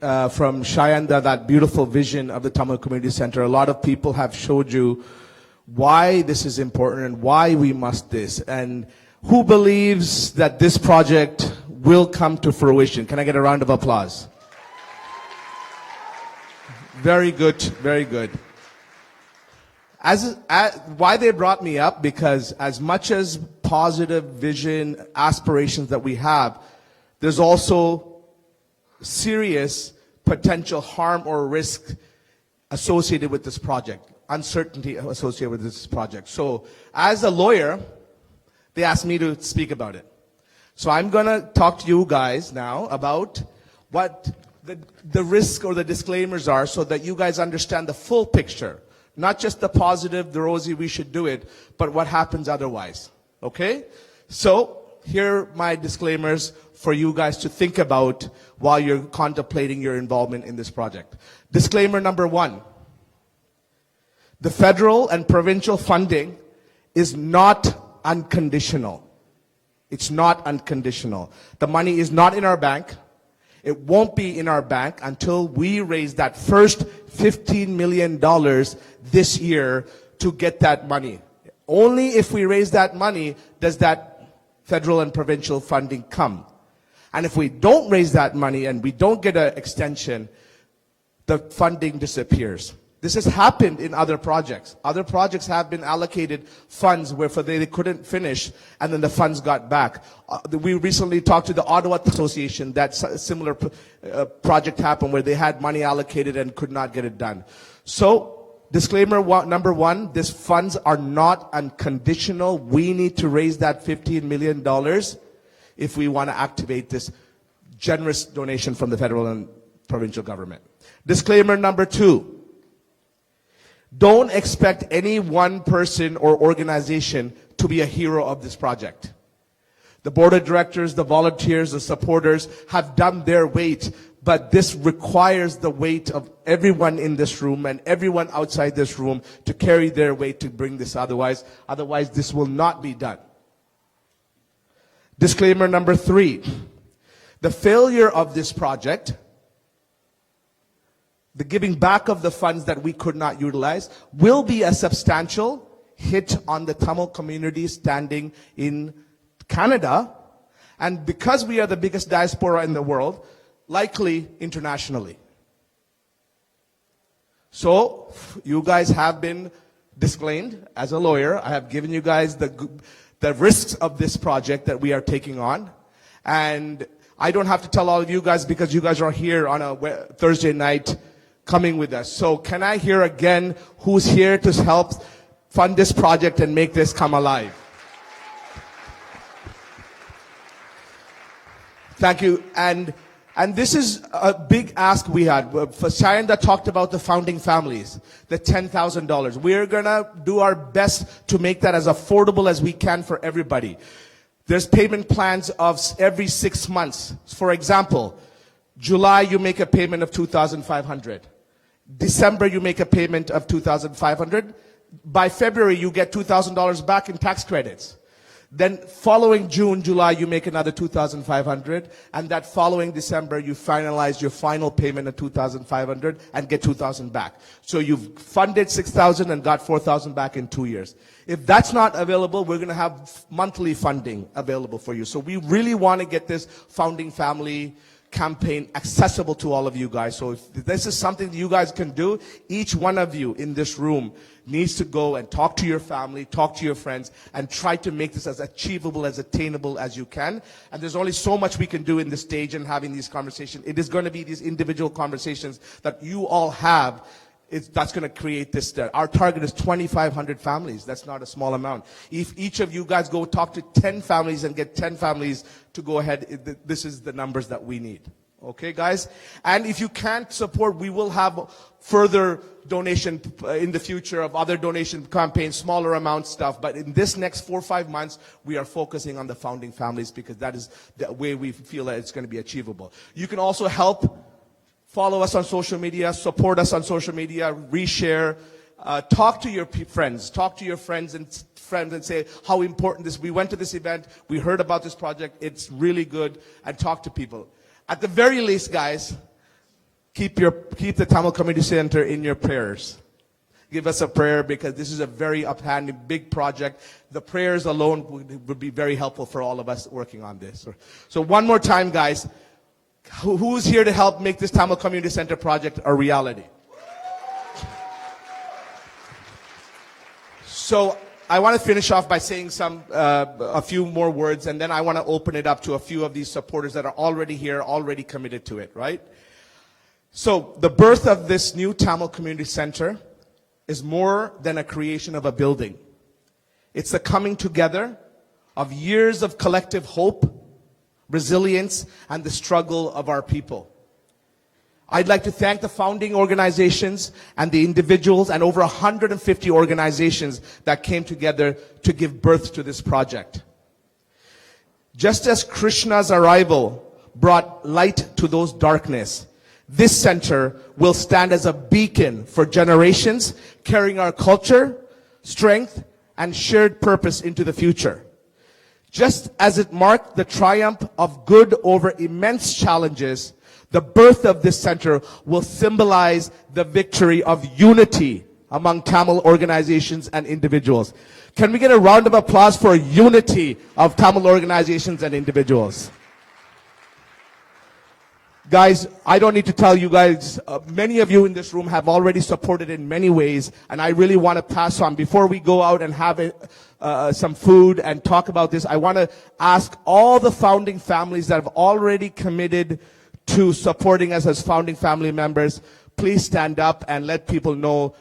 from Shayanda, that beautiful vision of the Tamil Community Center. A lot of people have showed you why this is important and why we must this. And who believes that this project will come to fruition? Can I get a round of applause? Very good, very good. Why they brought me up, because as much as positive vision, aspirations that we have, there's also serious potential harm or risk associated with this project, uncertainty associated with this project. So as a lawyer, they asked me to speak about it. So I'm going to talk to you guys now about what the risk or the disclaimers are, so that you guys understand the full picture. Not just the positive, the rosy, we should do it, but what happens otherwise. Okay? So here are my disclaimers for you guys to think about while you're contemplating your involvement in this project. Disclaimer number 1. The federal and provincial funding is not unconditional. It's not unconditional. The money is not in our bank. It won't be in our bank until we raise that first $15 million this year to get that money. Only if we raise that money does that federal and provincial funding come. And if we don't raise that money and we don't get an extension, the funding disappears. This has happened in other projects. Other projects have been allocated funds where they couldn't finish, and then the funds got back. We recently talked to the Ottawa Association. That similar project happened where they had money allocated and could not get it done. So, disclaimer number 1, these funds are not unconditional. We need to raise that $15 million if we want to activate this generous donation from the federal and provincial government. Disclaimer number 2. Don't expect any one person or organization to be a hero of this project. The board of directors, the volunteers, the supporters have done their weight, but this requires the weight of everyone in this room and everyone outside this room to carry their weight to bring this. Otherwise this will not be done. Disclaimer number 3. The failure of this project, the giving back of the funds that we could not utilize, will be a substantial hit on the Tamil community standing in Canada, and because we are the biggest diaspora in the world, likely internationally. So, you guys have been disclaimed. As a lawyer, I have given you guys the risks of this project that we are taking on, and I don't have to tell all of you guys because you guys are here on a Thursday night coming with us. So can I hear again who's here to help fund this project and make this come alive? Thank you. And this is a big ask we had. Shayanda talked about the founding families, the $10,000. We're going to do our best to make that as affordable as we can for everybody. There's payment plans of every 6 months. For example, July you make a payment of $2,500. December you make a payment of $2,500. By February you get $2,000 back in tax credits. Then following June, July you make another $2,500, and that following December you finalize your final payment of $2,500 and get $2,000 back. So you've funded $6,000 and got $4,000 back in 2 years. If that's not available, we're going to have monthly funding available for you. So we really want to get this founding family campaign accessible to all of you guys. So if this is something that you guys can do, each one of you in this room needs to go and talk to your family, talk to your friends, and try to make this as achievable, as attainable as you can. And there's only so much we can do in this stage and having these conversations. It is going to be these individual conversations that you all have. That's going to create this. Our target is 2,500 families. That's not a small amount. If each of you guys go talk to 10 families and get 10 families to go ahead, this is the numbers that we need. Okay, guys? And if you can't support, we will have further donation in the future of other donation campaigns, smaller amount stuff. But in this next 4 or 5 months, we are focusing on the founding families because that is the way we feel that it's going to be achievable. You can also help. Follow us on social media, support us on social media, reshare, talk to your friends, and say how important this. We went to this event, we heard about this project, it's really good, and talk to people. At the very least, guys, keep the Tamil Community Center in your prayers. Give us a prayer because this is a very uphanding, big project. The prayers alone would be very helpful for all of us working on this. So one more time, guys, who's here to help make this Tamil Community Center project a reality? So I want to finish off by saying a few more words, and then I want to open it up to a few of these supporters that are already here, already committed to it, right? So the birth of this new Tamil Community Center is more than a creation of a building. It's the coming together of years of collective hope, resilience, and the struggle of our people. I'd like to thank the founding organizations and the individuals and over 150 organizations that came together to give birth to this project. Just as Krishna's arrival brought light to those darkness, this center will stand as a beacon for generations, carrying our culture, strength, and shared purpose into the future. Just as it marked the triumph of good over immense challenges, the birth of this center will symbolize the victory of unity among Tamil organizations and individuals. Can we get a round of applause for unity of Tamil organizations and individuals? Guys, I don't need to tell you guys, many of you in this room have already supported in many ways, and I really want to pass on. Before we go out and have some food and talk about this, I want to ask all the founding families that have already committed to supporting us as founding family members, please stand up and let people know